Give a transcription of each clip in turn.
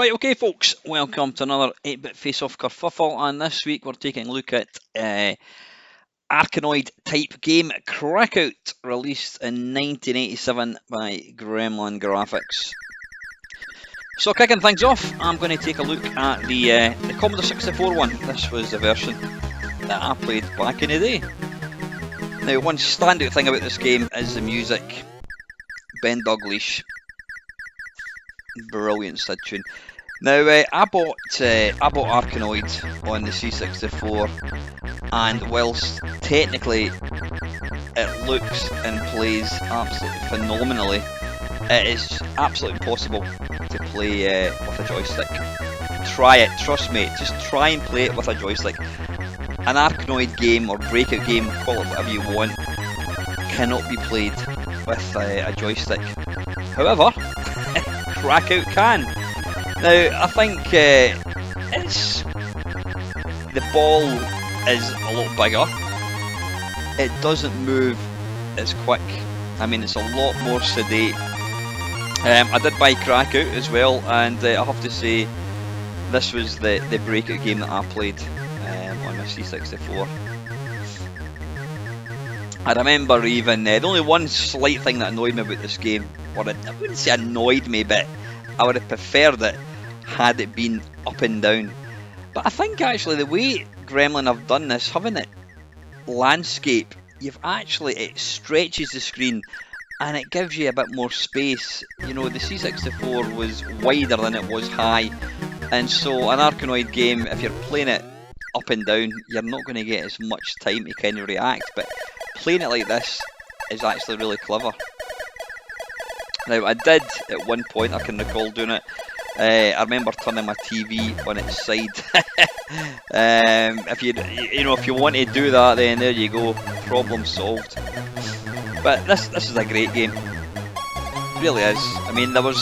Right, okay folks, welcome to another 8-bit face-off kerfuffle, and this week we're taking a look at Arkanoid type game Krakout, released in 1987 by Gremlin Graphics. So kicking things off, I'm going to take a look at the Commodore 64 one. This was the version that I played back in the day. Now, one standout thing about this game is the music. Ben Douglas. Brilliant stud tune. Now, I bought Arkanoid on the C64, and whilst technically it looks and plays absolutely phenomenally, it is absolutely impossible to play with a joystick. Try it, trust me, just try and play it with a joystick. An Arkanoid game or Breakout game, call it whatever you want, cannot be played with a joystick. However, Krakout can. Now, I think it's the ball is a lot bigger. It doesn't move as quick. I mean, it's a lot more sedate. I did buy Krakout as well, and I have to say, this was the Breakout game that I played on my C64. I remember even, the only one slight thing that annoyed me about this game, or I wouldn't say annoyed me, but I would have preferred it had it been up and down. But I think actually the way Gremlin have done this, having it landscape, it stretches the screen and it gives you a bit more space. You know, the C64 was wider than it was high, and so an Arkanoid game, if you're playing it up and down, you're not going to get as much time to kind of react, but playing it like this is actually really clever. Now, I did at one point, I can recall doing it. I remember turning my TV on its side. If you want to do that, then there you go, problem solved. But this is a great game, it really is. I mean, there was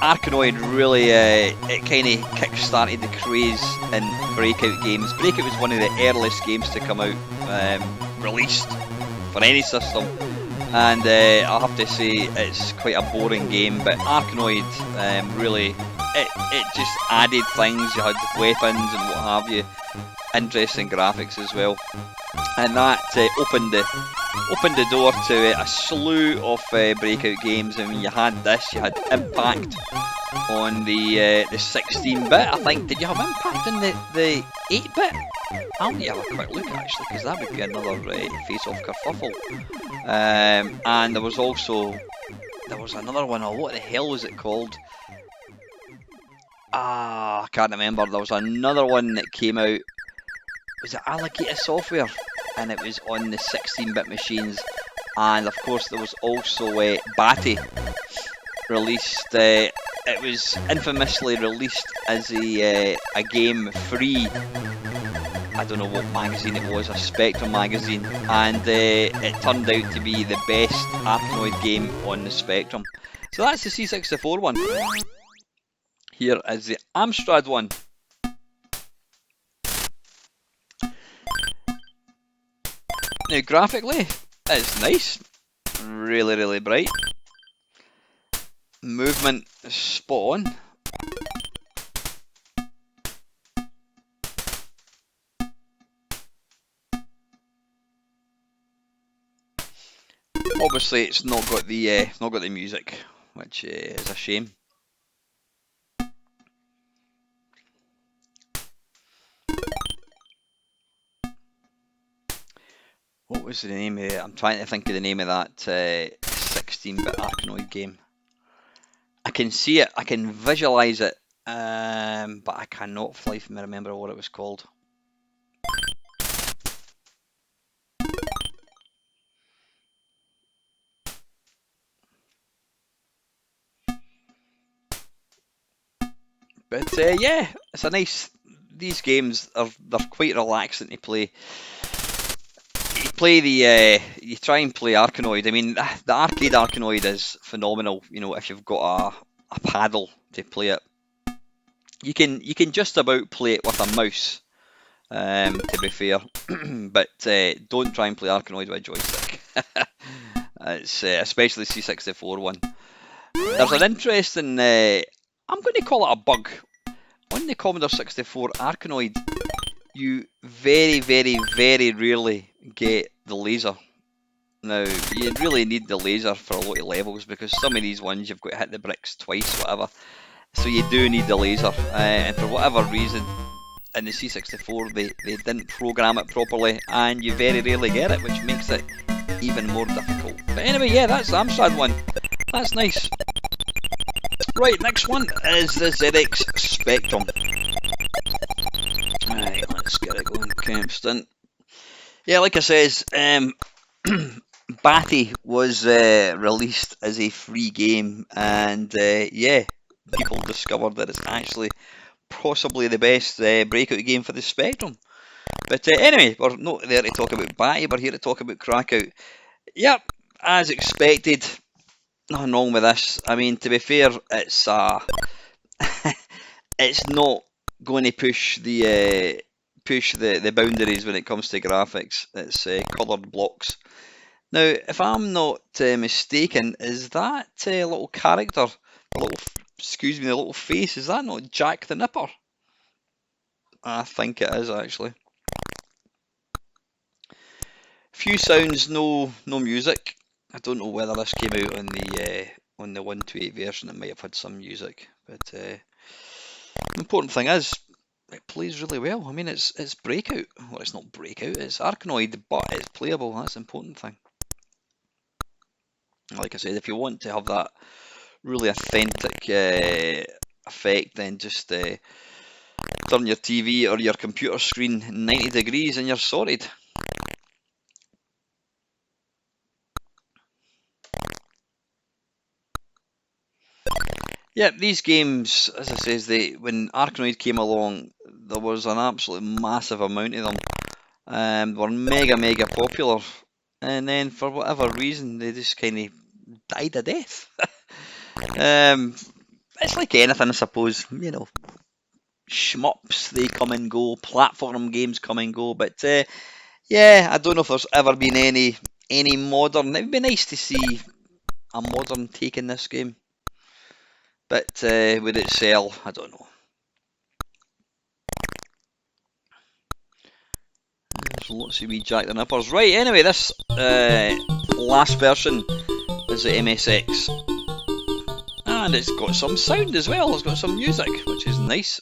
Arkanoid really, it kind of kick-started the craze in Breakout games. Breakout was one of the earliest games to come out, released for any system. And I'll have to say it's quite a boring game, but Arkanoid really, it just added things. You had weapons and what have you, interesting graphics as well, and that opened the door to a slew of Breakout games. I mean, you had this, you had Impact on the 16-bit. I think, did you have Impact on the 8-bit? I'll need to have a quick look actually, because that would be another face-off kerfuffle. And there was another one. Oh, what the hell was it called? I can't remember. There was another one that came out. Was it Alligator Software? And it was on the 16-bit machines. And of course there was also Batty released. It was infamously released as a game free. I don't know what magazine it was, a Spectrum magazine, and it turned out to be the best Arkanoid game on the Spectrum. So that's the C64 one. Here is the Amstrad one. Now, graphically, it's nice, really, really bright. Movement is spot on. Obviously, it's not got the music, which is a shame. What was the name of it? I'm trying to think of the name of that 16-bit Arkanoid game. I can see it, I can visualise it, but I cannot fly from remember what it was called. But yeah, it's a nice. These games they're quite relaxing to play. You try and play Arkanoid. I mean, the arcade Arkanoid is phenomenal. You know, if you've got a paddle to play it, you can just about play it with a mouse. To be fair, but don't try and play Arkanoid with a joystick. It's especially C64 one. There's an interesting I'm going to call it a bug. On the Commodore 64 Arkanoid, you very, very, very rarely get the laser. Now, you really need the laser for a lot of levels because some of these ones you've got to hit the bricks twice, whatever. So you do need the laser, and for whatever reason, in the C64 they didn't program it properly, and you very rarely get it, which makes it even more difficult. But anyway, yeah, that's the Amstrad one. That's nice. Right, next one is the ZX Spectrum. Right, let's get it going. Instant. Yeah, like I says, Batty was released as a free game, and yeah, people discovered that it's actually possibly the best breakout game for the Spectrum. But anyway, we're not there to talk about Batty, we're here to talk about Krakout. Yep, as expected, nothing wrong with this. I mean, to be fair, it's it's not going to push the boundaries when it comes to graphics. It's coloured blocks. Now, if I'm not mistaken, is that little character, the little face, is that not Jack the Nipper? I think it is actually. Few sounds, no music. I don't know whether this came out on the 128 version. It might have had some music, but the important thing is it plays really well. I mean, it's Breakout. Well, it's not Breakout. It's Arkanoid, but it's playable. That's the important thing. Like I said, if you want to have that really authentic effect, then just turn your TV or your computer screen 90 degrees and you're sorted. Yeah, these games, as I says, when Arkanoid came along, there was an absolute massive amount of them. They were mega popular, and then for whatever reason, they just kind of died a death. It's like anything, I suppose. You know, shmups, they come and go. Platform games come and go. But yeah, I don't know if there's ever been any modern. It'd be nice to see a modern take in this game. But would it sell? I don't know. There's lots of wee Jack the Nippers. Right, anyway, this last version is the MSX. And it's got some sound as well. It's got some music, which is nice.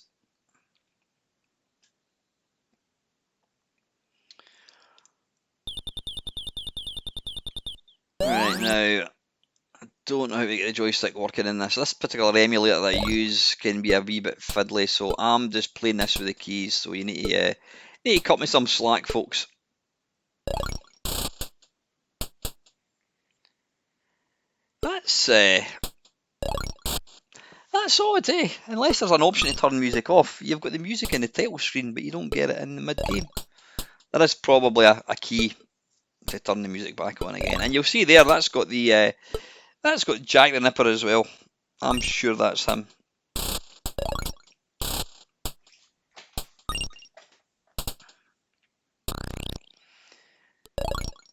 Right, now, I don't know how to get the joystick working in this. This particular emulator that I use can be a wee bit fiddly, so I'm just playing this with the keys, so you need to cut me some slack, folks. That's odd, eh? Unless there's an option to turn music off. You've got the music in the title screen, but you don't get it in the mid-game. There is probably a key to turn the music back on again. And you'll see there, that's got Jack the Nipper as well. I'm sure that's him.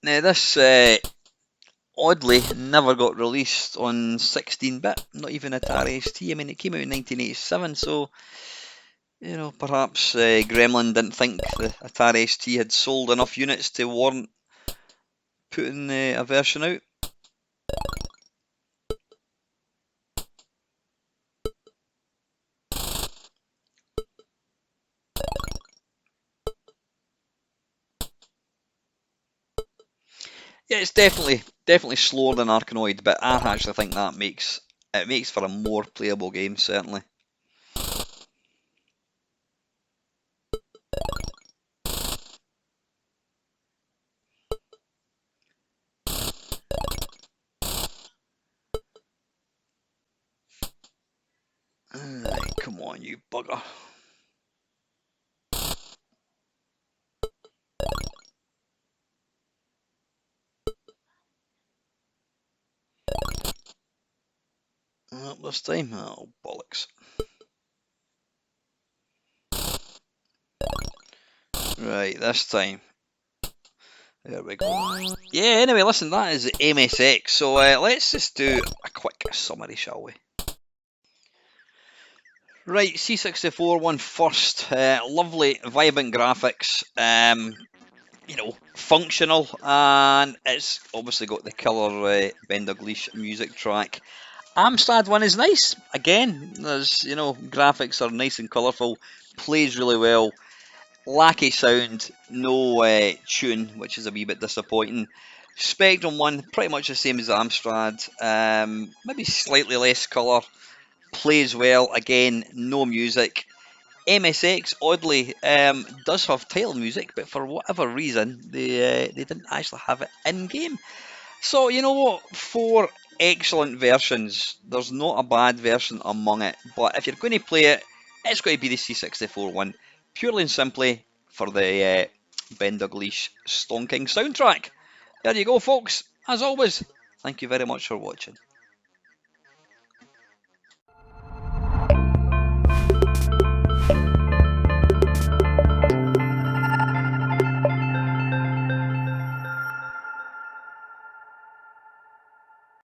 Now this oddly never got released on 16-bit, not even Atari ST. I mean, it came out in 1987, so you know, perhaps Gremlin didn't think the Atari ST had sold enough units to warrant putting a version out. Yeah, it's definitely slower than Arkanoid, but I actually think that makes for a more playable game, certainly. Right, come on, you bugger. Not this time. Oh, bollocks. Right, this time. There we go. Yeah, anyway, listen, that is the MSX. So let's just do a quick summary, shall we? Right, C64 one first. Lovely, vibrant graphics. You know, functional, and it's obviously got the killer Ben Dalglish music track. Amstrad one is nice. Again, there's, you know, graphics are nice and colourful, plays really well. Lackey sound, no tune, which is a wee bit disappointing. Spectrum one, pretty much the same as Amstrad, maybe slightly less colour, plays well. Again, no music. MSX oddly does have title music, but for whatever reason they didn't actually have it in game. So you know what? Four excellent versions. There's not a bad version among it. But if you're going to play it, it's going to be the C64 one, purely and simply for the Ben Dalglish Stonking soundtrack. There you go, folks. As always, thank you very much for watching.